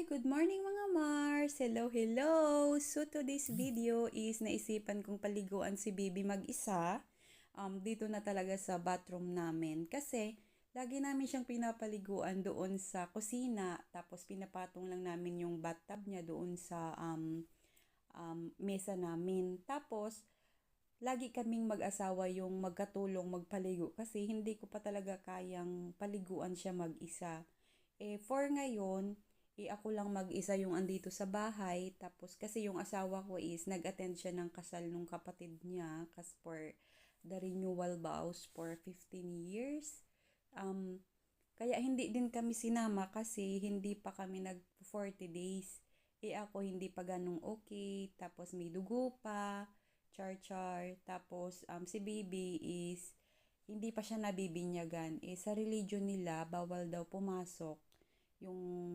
Good morning mga Mars! Hello, hello! So today's video is naisipan kong paliguan si Bibi mag-isa dito na talaga sa bathroom namin kasi lagi namin siyang pinapaliguan doon sa kusina tapos pinapatong lang namin yung bathtub niya doon sa mesa namin. Tapos lagi kaming mag-asawa yung magkatulong magpaligo kasi hindi ko pa talaga kayang paliguan siya mag-isa. For ngayon, ako lang mag-isa yung andito sa bahay. Tapos kasi yung asawa ko is nag-attend siya ng kasal nung kapatid niya kasi for the renewal vows for 15 years. Kaya hindi din kami sinama kasi hindi pa kami nag 40 days. Ako hindi pa ganong okay. Tapos may dugo pa. Char-char. Tapos si baby is hindi pa siya nabibinyagan. Sa religion nila, bawal daw pumasok yung